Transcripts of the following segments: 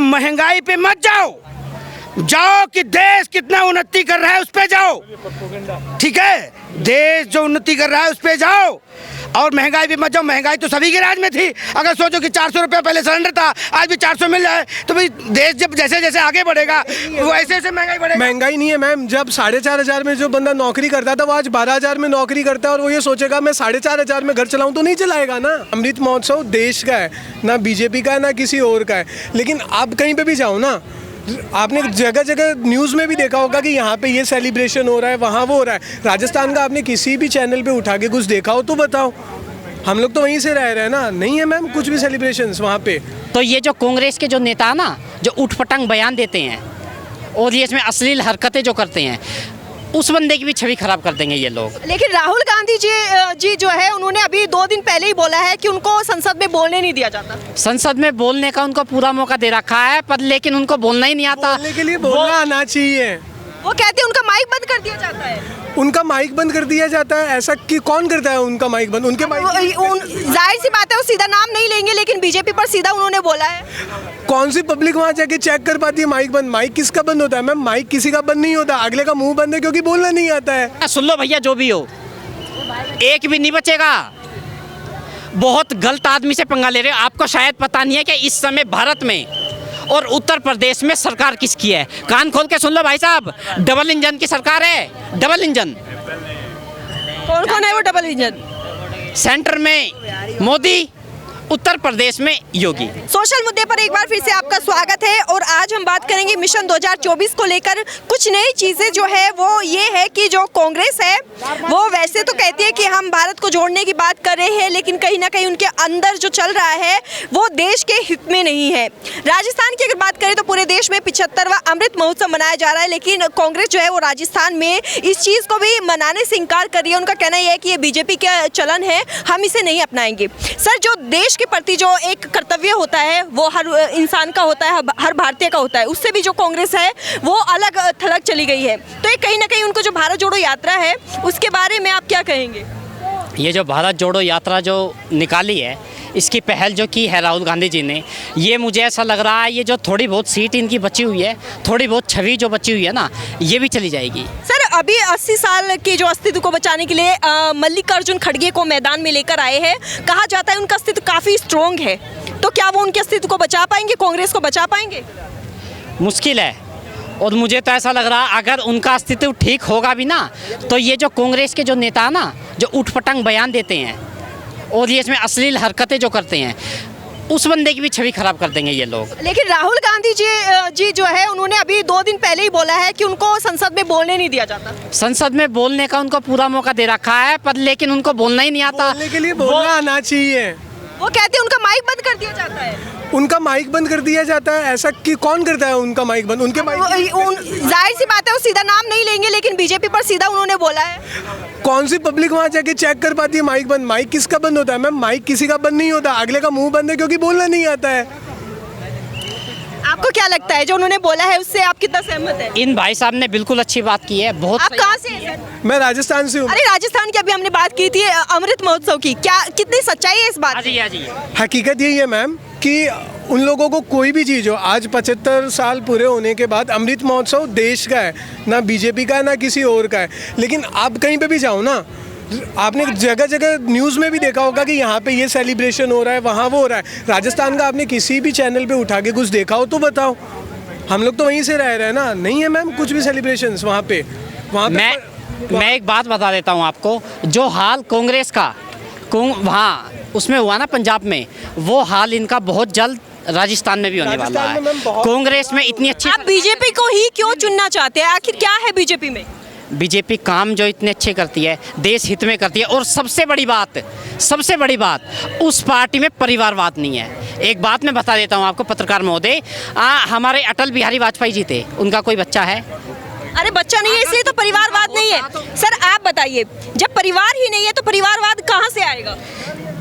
महंगाई पे मत जाओ, जाओ कि देश कितना उन्नति कर रहा है उस पे जाओ, ठीक है। देश जो उन्नति कर रहा है उस पे जाओ और महंगाई पे मत जाओ। महंगाई तो सभी के राज में थी। अगर सोचो कि 400 रुपये पहले सिलेंडर था, आज भी 400 मिल जाए, तो भाई देश जब जैसे जैसे आगे बढ़ेगा वैसे वैसे महंगाई बढ़ेगी। महंगाई नहीं है मैम, जब 4,500 में जो बंदा नौकरी करता था वो आज 12,000 में नौकरी करता है और वो ये सोचेगा मैं 4,500 में घर चलाऊं तो नहीं चलाएगा ना। अमृत महोत्सव देश का है, ना बीजेपी का है ना किसी और का है। लेकिन आप कहीं पे भी जाओ ना, आपने जगह जगह न्यूज़ में भी देखा होगा कि यहाँ पे ये सेलिब्रेशन हो रहा है, वहाँ वो हो रहा है। राजस्थान का आपने किसी भी चैनल पे उठा के कुछ देखा हो तो बताओ। हम लोग तो वहीं से रह रहे हैं ना, नहीं है मैम कुछ भी सेलिब्रेशंस वहाँ पे। तो ये जो कांग्रेस के जो नेता ना, जो उठपटांग बयान देते हैं और ये इसमें अश्लील हरकतें जो करते हैं, उस बंदे की भी छवि खराब कर देंगे ये लोग। लेकिन राहुल गांधी जी जो है उन्होंने अभी 2 दिन पहले ही बोला है कि उनको संसद में बोलने नहीं दिया जाता। संसद में बोलने का उनको पूरा मौका दे रखा है, पर लेकिन उनको बोलना ही नहीं आता। बोलने के लिए बोलना आना चाहिए। वो कहते हैं उनका माइक बंद कर दिया जाता है। उनका माइक बंद कर दिया जाता है, ऐसा कि कौन करता है उनका माइक बंद? उनके माइक जाहिर सी बात है वो सीधा नाम नहीं लेंगे, लेकिन बीजेपी पर सीधा उन्होंने बोला है। कौन सी पब्लिक वहाँ जाके चेक कर पाती है माइक बंद? माइक किसका बंद होता है मैम? माइक किसी का बंद नहीं होता, अगले का मुंह बंद है क्योंकि बोलना नहीं आता है। सुन लो भैया, जो भी हो एक भी नहीं बचेगा। बहुत गलत आदमी से पंगा ले रहे हो। आपको शायद पता नहीं है कि इस समय भारत में और उत्तर प्रदेश में सरकार किसकी है। कान खोल के सुन लो भाई साहब, डबल इंजन की सरकार है। Double engine. कौन कौन है वो डबल इंजन? सेंटर में मोदी, उत्तर प्रदेश में योगी। सोशल मुद्दे पर एक बार फिर से आपका स्वागत है और आज हम बात करेंगे मिशन 2024 को लेकर। कुछ नई चीजें जो है वो ये है कि जो कांग्रेस है वो वैसे तो कहती है कि हम भारत को जोड़ने की बात कर रहे हैं, लेकिन कहीं ना कहीं उनके अंदर जो चल रहा है वो देश के हित में नहीं है। राजस्थान की अगर बात करें तो पूरे देश में 75वां अमृत महोत्सव मनाया जा रहा है, लेकिन कांग्रेस जो है वो राजस्थान में इस चीज को भी मनाने से इंकार कर रही है। उनका कहना यह है कि ये बीजेपी का चलन है, हम इसे नहीं अपनाएंगे। सर, जो देश के प्रति जो एक कर्तव्य होता है वो हर इंसान का होता है, हर भारतीय का होता है, उससे भी जो कांग्रेस है वो अलग थलग चली गई है। तो ये कहीं ना कहीं उनको जो भारत जोड़ो यात्रा है उसके बारे में आप क्या कहेंगे? ये जो भारत जोड़ो यात्रा जो निकाली है, इसकी पहल जो की है राहुल गांधी जी ने, ये मुझे ऐसा लग रहा है ये जो थोड़ी बहुत सीट इनकी बची हुई है, थोड़ी बहुत छवि जो बची हुई है ना, ये भी चली जाएगी। सर, अभी 80 साल के जो अस्तित्व को बचाने के लिए मल्लिकार्जुन खड़गे को मैदान में लेकर आए हैं। कहा जाता है उनका अस्तित्व काफ़ी स्ट्रॉन्ग है, तो क्या वो उनके अस्तित्व को बचा पाएंगे, कांग्रेस को बचा पाएंगे? मुश्किल है। और मुझे तो ऐसा लग रहा है अगर उनका अस्तित्व ठीक होगा भी ना, तो ये जो कांग्रेस के जो नेता है ना, जो उठपटांग बयान देते हैं और ये इसमें अश्लील हरकतें जो करते हैं, उस बंदे की भी छवि खराब कर देंगे ये लोग। लेकिन राहुल गांधी जी जो है उन्होंने अभी 2 दिन पहले ही बोला है कि उनको संसद में बोलने नहीं दिया जाता। संसद में बोलने का उनको पूरा मौका दे रखा है, पर लेकिन उनको बोलना ही नहीं आता। बोलने के लिए बोलना आना चाहिए। वो कहते हैं उनका माइक बंद कर दिया जाता है। उनका माइक बंद कर दिया जाता है, ऐसा कि कौन करता है उनका माइक बंद? उनके माइक जाहिर सी बात है वो सीधा नाम नहीं लेंगे, लेकिन बीजेपी पर सीधा उन्होंने बोला है। कौन सी पब्लिक वहाँ जाके चेक कर पाती है माइक बंद? माइक किसका बंद होता है मैम? माइक किसी का बंद नहीं होता, अगले का मुंह बंद है क्योंकि बोलना नहीं आता है। आपको क्या लगता है जो उन्होंने बोला है उससे आप कितना सहमत है? इन भाई साहब ने बिल्कुल अच्छी बात की है। बहुत आप कहाँ से हैं? मैं राजस्थान से हूँ। अरे राजस्थान की अभी हमने बात की थी अमृत महोत्सव की, क्या कितनी सच्चाई है इस बात? हकीकत यही है मैम कि उन लोगों को कोई भी चीज़ हो, आज 75 साल पूरे होने के बाद अमृत महोत्सव देश का है, ना बीजेपी का है ना किसी और का है। लेकिन आप कहीं पे भी जाओ ना, आपने जगह जगह न्यूज़ में भी देखा होगा कि यहाँ पे ये सेलिब्रेशन हो रहा है, वहाँ वो हो रहा है। राजस्थान का आपने किसी भी चैनल पे उठा के कुछ देखा हो तो बताओ। हम लोग तो वहीं से रह रहे हैं ना, नहीं है मैम कुछ भी सेलिब्रेशंस वहाँ पे। मैं एक बात बता देता हूँ आपको, जो हाल कांग्रेस का वहाँ उसमें हुआ ना पंजाब में, वो हाल इनका बहुत जल्द राजस्थान में भी होने वाला है। कांग्रेस में इतनी अच्छी, आप बीजेपी को ही क्यों चुनना चाहते हैं? आखिर क्या है बीजेपी में? बीजेपी काम जो इतने अच्छे करती है, देश हित में करती है, और सबसे बड़ी बात उस पार्टी में परिवारवाद नहीं है। एक बात मैं बता देता हूँ आपको पत्रकार महोदय, हमारे अटल बिहारी वाजपेयी जी थे, उनका कोई बच्चा है? अरे बच्चा नहीं है इसलिए तो परिवारवाद नहीं है। सर आप बताइए, जब परिवार ही नहीं है तो परिवारवाद कहाँ से आएगा?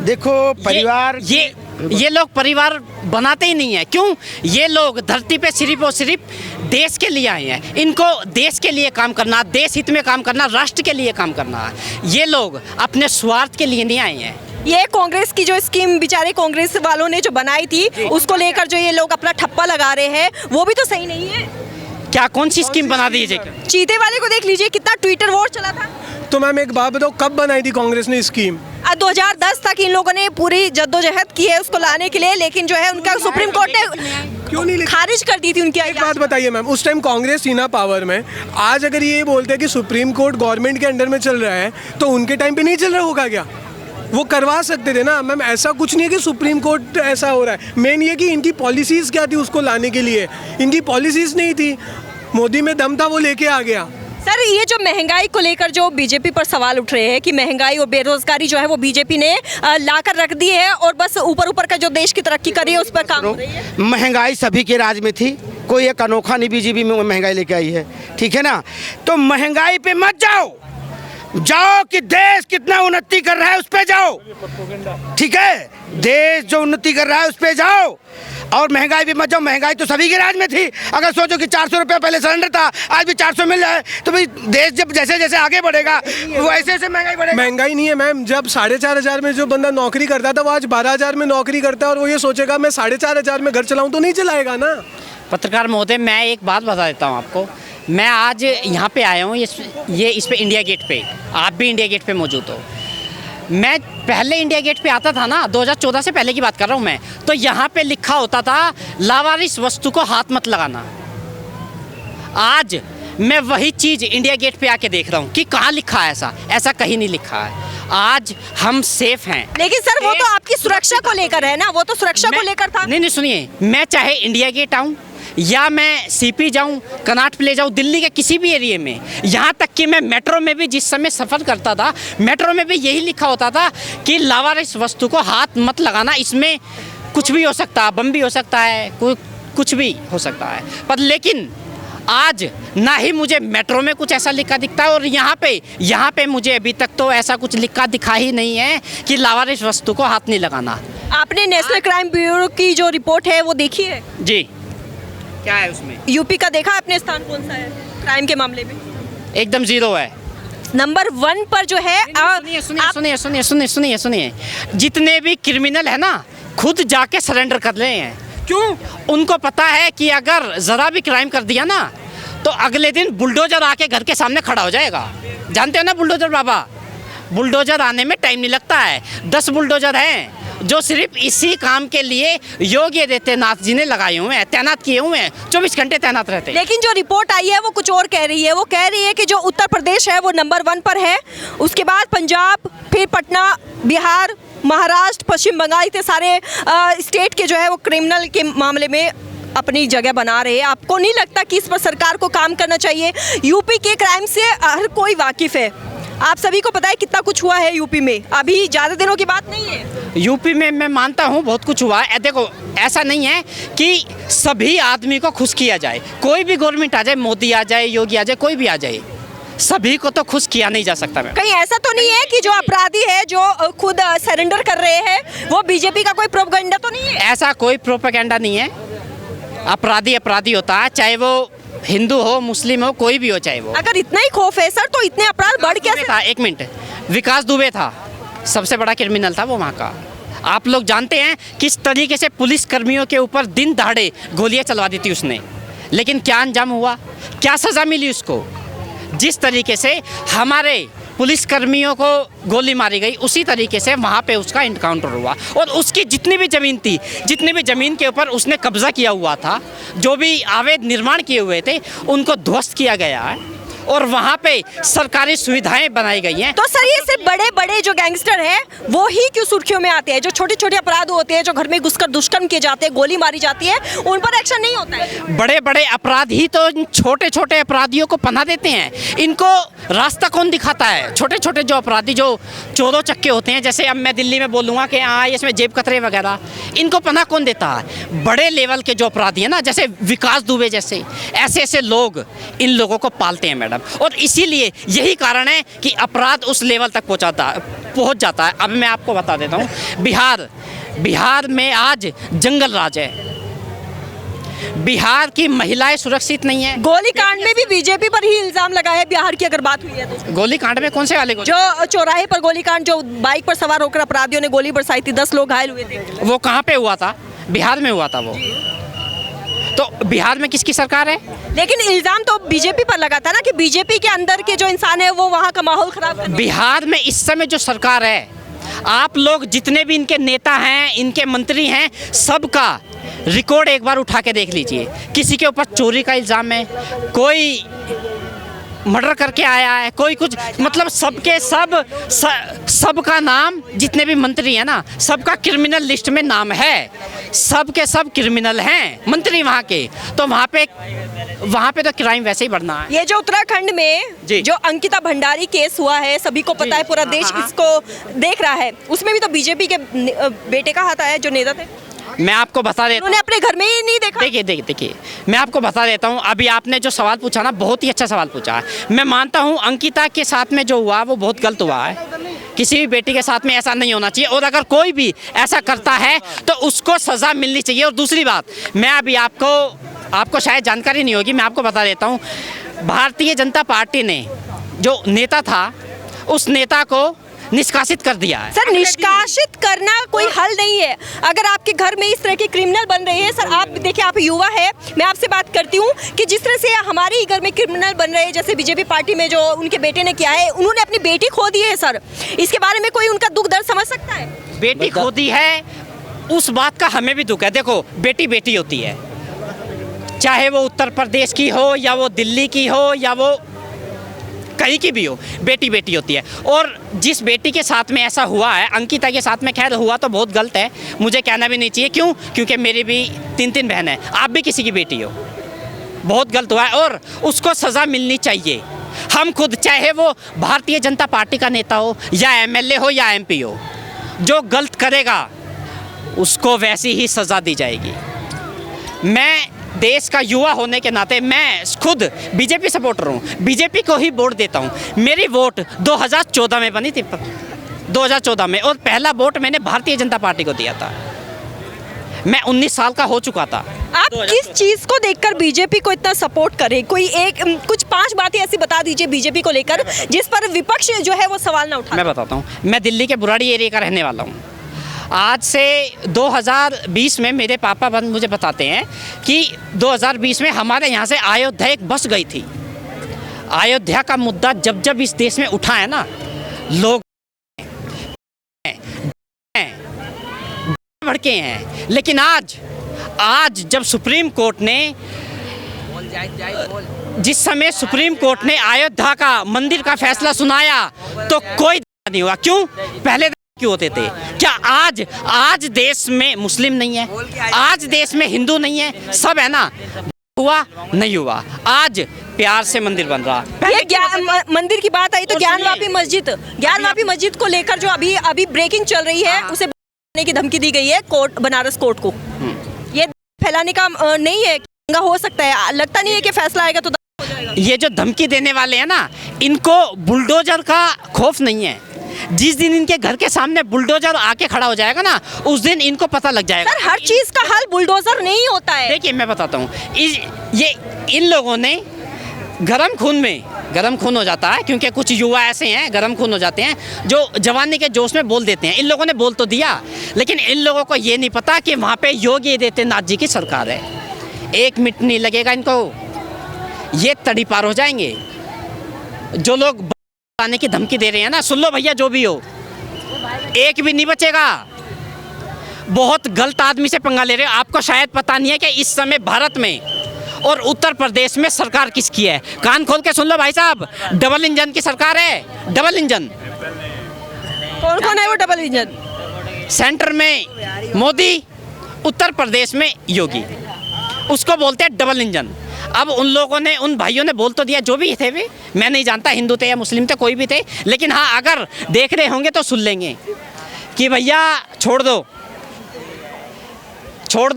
देखो परिवार, ये लोग परिवार बनाते ही नहीं है। क्यों? ये लोग धरती पे सिर्फ और सिर्फ देश के लिए आए हैं। इनको देश के लिए काम करना, देश हित में काम करना, राष्ट्र के लिए काम करना है। ये लोग अपने स्वार्थ के लिए नहीं आए हैं। ये कांग्रेस की जो स्कीम बेचारे कांग्रेस वालों ने जो बनाई थी उसको लेकर जो ये लोग अपना ठप्पा लगा रहे हैं वो भी तो सही नहीं है। क्या कौन सी स्कीम बना दीजिए? चीते वाले को देख लीजिए, कितना ट्विटर वॉर चला था। तो मैम एक बात बताओ, कब बनाई थी कांग्रेस ने स्कीम? 2010 तक इन लोगों ने पूरी जद्दोजहद की है उसको लाने के लिए, लेकिन जो है उनका सुप्रीम कोर्ट क्यों नहीं ने लेके- खारिज कर दी थी उनकी एक बात बताइए मैम, उस टाइम कांग्रेस थी ना पावर में। आज अगर ये बोलते हैं कि सुप्रीम कोर्ट गवर्नमेंट के अंडर में चल रहा है तो उनके टाइम पे नहीं चल रहा होगा क्या? वो करवा सकते थे ना मैम। ऐसा कुछ नहीं है कि सुप्रीम कोर्ट ऐसा हो रहा है। मेन ये कि इनकी पॉलिसीज़ क्या थी उसको लाने के लिए, इनकी पॉलिसीज़ नहीं थी। मोदी में दम था, वो लेके आ गया। सर ये जो महंगाई को लेकर जो बीजेपी पर सवाल उठ रहे हैं कि महंगाई और बेरोजगारी जो है वो बीजेपी ने लाकर रख दी है और बस ऊपर ऊपर का जो देश की तरक्की कर रही है उस पर काम हो रही है। महंगाई सभी के राज में थी, कोई एक अनोखा नहीं बीजेपी में महंगाई लेके आई है, ठीक है ना। तो महंगाई पे मत जाओ, जाओ कि देश कितना उन्नति कर रहा है उस पे जाओ, ठीक है। देश जो उन्नति कर रहा है उस पे जाओ और महंगाई पे मत जाओ। महंगाई तो सभी के राज में थी। अगर सोचो कि 400 रुपये पहले सिलेंडर था, आज भी 400 मिल जाए तो भाई देश जब जैसे जैसे आगे बढ़ेगा वैसे वैसे महंगाई बढ़ेगा। महंगाई नहीं है मैम। जब 4,500 में जो बंदा नौकरी करता था वो आज 12,000 में नौकरी करता है और वो ये सोचेगा मैं 4,500 में घर चलाऊं तो नहीं चलाएगा ना। पत्रकार महोदय, मैं एक बात बता देता हूँ आपको। मैं आज यहाँ पे आया हूँ ये इस पे इंडिया गेट पे, आप भी इंडिया गेट पे मौजूद हो। मैं पहले इंडिया गेट पे आता था ना, 2014 से पहले की बात कर रहा हूँ मैं, तो यहाँ पे लिखा होता था लावारिस वस्तु को हाथ मत लगाना। आज मैं वही चीज़ इंडिया गेट पे आके देख रहा हूँ कि कहाँ लिखा है ऐसा कहीं नहीं लिखा है। आज हम सेफ हैं। लेकिन सर वो तो आपकी सुरक्षा को लेकर है ना, वो तो सुरक्षा को लेकर था। नहीं सुनिए, मैं चाहे इंडिया गेट आऊँ या मैं सीपी जाऊं, कनॉट प्लेस जाऊं, दिल्ली के किसी भी एरिया में, यहाँ तक कि मैं मेट्रो में भी जिस समय सफ़र करता था, मेट्रो में भी यही लिखा होता था कि लावारिस वस्तु को हाथ मत लगाना, इसमें कुछ भी हो सकता है, बम भी हो सकता है, कुछ भी हो सकता है। पर लेकिन आज ना ही मुझे मेट्रो में कुछ ऐसा लिखा दिखता है और यहाँ पे मुझे अभी तक तो ऐसा कुछ लिखा दिखा ही नहीं है कि लावारिस वस्तु को हाथ नहीं लगाना। आपने नेशनल क्राइम ब्यूरो की जो रिपोर्ट है वो देखी है? जी, क्या है उसमें? यूपी का देखा आपने स्थान कौन सा है क्राइम के मामले में? एकदम जीरो है। नंबर 1 पर जो है सुनिए, जितने भी क्रिमिनल है ना खुद जाके सरेंडर कर रहे हैं। क्यों? उनको पता है कि अगर ज़रा भी क्राइम कर दिया ना तो अगले दिन बुलडोजर आके घर के सामने खड़ा हो जाएगा। जानते हो ना बुलडोजर बाबा? बुलडोजर आने में टाइम नहीं लगता है। 10 बुलडोजर हैं जो सिर्फ इसी काम के लिए योगी आदित्यनाथ जी ने लगाए हुए हैं, तैनात किए हुए हैं, 24 घंटे तैनात रहते हैं। लेकिन जो रिपोर्ट आई है वो कुछ और कह रही है। वो कह रही है कि जो उत्तर प्रदेश है वो नंबर 1 पर है, उसके बाद पंजाब, फिर पटना, बिहार, महाराष्ट्र, पश्चिम बंगाल, इतने सारे स्टेट के जो है वो क्रिमिनल के मामले में अपनी जगह बना रहे हैं। आपको नहीं लगता कि इस पर सरकार को काम करना चाहिए? यूपी के क्राइम से हर कोई वाकिफ़ है, आप सभी को पता है कितना कुछ हुआ है यूपी में, अभी ज़्यादा दिनों की बात नहीं है। यूपी में मैं मानता हूँ बहुत कुछ हुआ है। देखो, ऐसा नहीं है कि सभी आदमी को खुश किया जाए। कोई भी गवर्नमेंट आ जाए, मोदी आ जाए, योगी आ जाए, कोई भी आ जाए, सभी को तो खुश किया नहीं जा सकता। मैं कहीं ऐसा तो नहीं है कि जो अपराधी है जो खुद सरेंडर कर रहे हैं वो बीजेपी का कोई प्रोपेगेंडा तो नहीं है? ऐसा कोई प्रोपेगेंडा नहीं है। अपराधी होता है, चाहे वो हिंदू हो, मुस्लिम हो, कोई भी हो, चाहे वो। अगर इतना ही खौफ है सर तो इतने अपराध बढ़ कैसे? था, एक मिनट, विकास दुबे था, सबसे बड़ा क्रिमिनल था वो वहाँ का। आप लोग जानते हैं किस तरीके से पुलिस कर्मियों के ऊपर दिन दहाड़े गोलियां चलवा दी थी उसने, लेकिन क्या अंजाम हुआ, क्या सज़ा मिली उसको? जिस तरीके से हमारे पुलिस कर्मियों को गोली मारी गई उसी तरीके से वहाँ पे उसका इनकाउंटर हुआ और उसकी जितनी भी ज़मीन थी, जितनी भी ज़मीन के ऊपर उसने कब्ज़ा किया हुआ था, जो भी अवैध निर्माण किए हुए थे, उनको ध्वस्त किया गया है और वहाँ पे सरकारी सुविधाएं बनाई गई हैं। तो सर ये सिर्फ बड़े बड़े जो गैंगस्टर हैं वो ही क्यों सुर्खियों में आते हैं? जो छोटे छोटे अपराध होते हैं, जो घर में घुसकर दुष्कर्म किए जाते हैं, गोली मारी जाती है, उन पर एक्शन नहीं होता है? बड़े बड़े अपराधी तो छोटे छोटे अपराधियों को पनाह देते हैं। इनको रास्ता कौन दिखाता है? छोटे छोटे जो अपराधी जो चोरों चक्के होते हैं, जैसे अब मैं दिल्ली में बोलूँगा कि हाँ इसमें जेब कतरे वगैरह, इनको पनाह कौन देता है? बड़े लेवल के जो अपराधी हैं ना, जैसे विकास दुबे जैसे, ऐसे लोग इन लोगों को पालते हैं मैडम। और इसीलिए यही कारण है कि अपराध उस लेवल तक पहुंच जाता है। अब मैं आपको बता देता हूँ, बिहार में आज जंगल राज है। बिहार की महिलाएं सुरक्षित नहीं है। गोलीकांड में भी बीजेपी पर ही इल्जाम लगाया है, बिहार की अगर बात हुई है तो। गोलीकांड में कौन से वाले गोली? जो चौराहे पर गोलीकांड, जो बाइक पर सवार होकर अपराधियों ने गोली बरसाई थी, 10 लोग घायल हुए थे। वो कहाँ पे हुआ था? बिहार में हुआ था वो। तो बिहार में किसकी सरकार है? लेकिन इल्जाम तो बीजेपी पर लगा था ना कि बीजेपी के अंदर के जो इंसान है वो वहाँ का माहौल खराब कर। बिहार में इस समय जो सरकार है, आप लोग जितने भी इनके नेता हैं, इनके मंत्री हैं, सबका रिकॉर्ड एक बार उठा के देख लीजिए। किसी के ऊपर चोरी का इल्ज़ाम है, कोई मर्डर करके आया है, कोई कुछ, मतलब सबके सबका नाम, जितने भी मंत्री हैं ना, सबका क्रिमिनल लिस्ट में नाम है। सबके सब क्रिमिनल हैं मंत्री वहाँ के। तो वहाँ पे तो क्राइम वैसे ही बढ़ना है। ये जो उत्तराखंड में जी। जो अंकिता भंडारी केस हुआ है, सभी को पता है, पूरा देश इसको देख रहा है, उसमें भी तो बीजेपी के बेटे का हाथ आया, जो नेता थे। मैं आपको बता देता हूँ, उन्होंने अपने घर में ही नहीं देखा। देखिए मैं आपको बता देता हूँ। अभी आपने जो सवाल पूछा ना, बहुत ही अच्छा सवाल पूछा है। मैं मानता हूँ अंकिता के साथ में जो हुआ वो बहुत गलत हुआ है। किसी भी बेटी के साथ में ऐसा नहीं होना चाहिए, और अगर कोई भी ऐसा करता है तो उसको सज़ा मिलनी चाहिए। और दूसरी बात, मैं अभी आपको शायद जानकारी नहीं होगी, मैं आपको बता देता हूँ। भारतीय जनता पार्टी ने जो नेता था, उस नेता को निष्कासित कर दिया है। सर, निष्कासित करना कोई हल नहीं है। अगर आपके घर में इस तरह के क्रिमिनल बन रहे हैं, सर आप देखिए, आप युवा है, मैं आपसे बात करती हूँ कि जिस तरह से हमारे ही घर में क्रिमिनल बन रहे हैं, जैसे बीजेपी पार्टी में जो उनके बेटे ने किया है, उन्होंने अपनी बेटी खो दी है। सर, इसके बारे में कोई उनका दुख दर्द समझ सकता है? बेटी खो दी है, उस बात का हमें भी दुख है। देखो, बेटी बेटी होती है, चाहे वो उत्तर प्रदेश की हो या वो दिल्ली की हो या वो कहीं की भी हो, बेटी बेटी होती है। और जिस बेटी के साथ में ऐसा हुआ है, अंकिता के साथ में, खैर हुआ तो बहुत गलत है, मुझे कहना भी नहीं चाहिए। क्यों? क्योंकि मेरी भी 3 बहन है, आप भी किसी की बेटी हो। बहुत गलत हुआ है और उसको सज़ा मिलनी चाहिए। हम खुद, चाहे वो भारतीय जनता पार्टी का नेता हो या MLA हो या MP हो, जो गलत करेगा उसको वैसी ही सज़ा दी जाएगी। मैं देश का युवा होने के नाते मैं खुद बीजेपी सपोर्टर हूँ, बीजेपी को ही वोट देता हूँ। मेरी वोट 2014 में बनी थी, 2014 में, और पहला वोट मैंने भारतीय जनता पार्टी को दिया था। मैं 19 साल का हो चुका था। आप किस चीज़ को देखकर बीजेपी को इतना सपोर्ट करें? कोई एक कुछ 5 बातें ऐसी बता दीजिए बीजेपी को लेकर जिस पर विपक्ष जो है वो सवाल ना उठा। मैं बताता हूँ। मैं दिल्ली के बुराड़ी एरिया का रहने वाला हूँ। आज से 2020 में मेरे पापा मुझे बताते हैं कि 2020 में हमारे यहाँ से अयोध्या एक बस गई थी। अयोध्या का मुद्दा जब इस देश में उठा है ना, लोग भड़के हैं। लेकिन आज जब सुप्रीम कोर्ट ने, जिस समय सुप्रीम कोर्ट ने अयोध्या का मंदिर का फैसला सुनाया तो कोई नहीं हुआ। क्यों? पहले क्यों होते थे? क्या आज देश में मुस्लिम नहीं है? आज देश में हिंदू नहीं है? सब है ना? हुआ नहीं हुआ? आज प्यार से मंदिर बन रहा। ये मंदिर की बात आई तो ज्ञानवापी मस्जिद को लेकर जो अभी ब्रेकिंग चल रही है, उसे बनाने की धमकी दी गई है कोर्ट, बनारस कोर्ट को। ये फैलाने का नहीं है, हो सकता है, लगता नहीं है कि फैसला आएगा तो हो जाएगा। ये जो धमकी देने वाले हैं ना, इनको बुलडोजर का खौफ नहीं है। जिस दिन इनके घर के सामने बुलडोजर आके खड़ा हो जाएगा ना, उस दिन इनको पता लग जाएगा। सर, हर चीज का हल बुलडोजर नहीं होता है। देखिए, मैं बताता हूँ, ये इन लोगों ने गरम खून हो जाता है, क्योंकि कुछ युवा ऐसे हैं गरम खून हो जाते हैं जो जवानी के जोश में बोल देते हैं। इन लोगों ने बोल तो दिया, लेकिन इन लोगों को ये नहीं पता कि वहाँ पे योगी आदित्यनाथ जी की सरकार है। 1 मिनट नहीं लगेगा इनको, ये तड़ी पार हो जाएंगे। जो लोग आने की धमकी दे रहे हैं ना, सुन लो भैया, जो भी हो, एक भी नहीं बचेगा। बहुत गलत आदमी से पंगा ले रहे हो। आपको शायद पता नहीं है कि इस समय भारत में और उत्तर प्रदेश में सरकार किसकी है। कान खोल के सुन लो भाई साहब, डबल इंजन की सरकार है। Double engine. कौन है वो डबल इंजन? सेंटर में मोदी, उत्तर प्रदेश में योगी, उसको बोलते हैं डबल इंजन। अब उन लोगों ने, उन भाइयों ने बोल तो दिया, जो भी थे वे, मैं नहीं जानता हिंदू थे या मुस्लिम थे, कोई भी थे, लेकिन हाँ, अगर देख रहे होंगे तो सुन लेंगे कि भैया छोड़ दो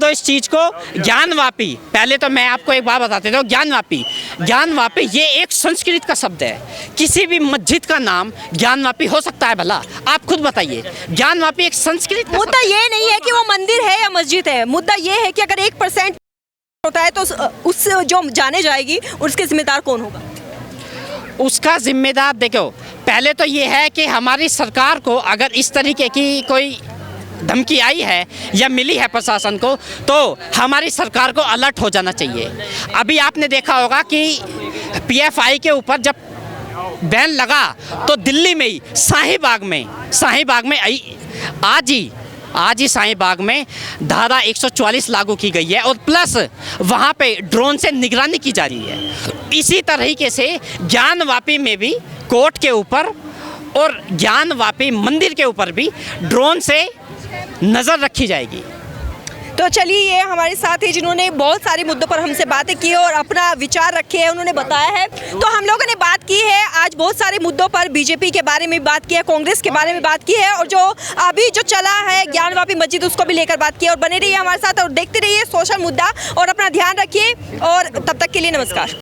इस चीज़ को। ज्ञानवापी, पहले तो मैं आपको एक बात बताते हूँ, ज्ञानवापी ये एक संस्कृत का शब्द है। किसी भी मस्जिद का नाम ज्ञानवापी हो सकता है भला? आप खुद बताइए। ज्ञानवापी एक संस्कृत का मुद्दा ये नहीं है कि वो मंदिर है या मस्जिद है, मुद्दा ये है कि अगर 1% होता है तो उस जो जाने जाएगी उसके जिम्मेदार कौन होगा? उसका जिम्मेदार देखो, पहले तो ये है कि हमारी सरकार को अगर इस तरीके की कोई धमकी आई है या मिली है प्रशासन को, तो हमारी सरकार को अलर्ट हो जाना चाहिए। अभी आपने देखा होगा कि पीएफआई के ऊपर जब बैन लगा तो दिल्ली में ही शाहीबाग में आज ही शाहीबाग में धारा 144 लागू की गई है और प्लस वहाँ पे ड्रोन से निगरानी की जा रही है। इसी तरीके से ज्ञानवापी में भी कोर्ट के ऊपर और ज्ञानवापी मंदिर के ऊपर भी ड्रोन से नज़र रखी जाएगी। तो चलिए, ये हमारे साथ ही जिन्होंने बहुत सारे मुद्दों पर हमसे बातें की और अपना विचार रखे हैं, उन्होंने बताया है। तो हम लोगों ने बात की है आज बहुत सारे मुद्दों पर, बीजेपी के बारे में बात की है, कांग्रेस के बारे में बात की है और जो अभी जो चला है ज्ञानवापी मस्जिद उसको भी लेकर बात की है। और बने रहिए हमारे साथ और देखते रहिए सोशल मुद्दा और अपना ध्यान रखिए और तब तक के लिए नमस्कार।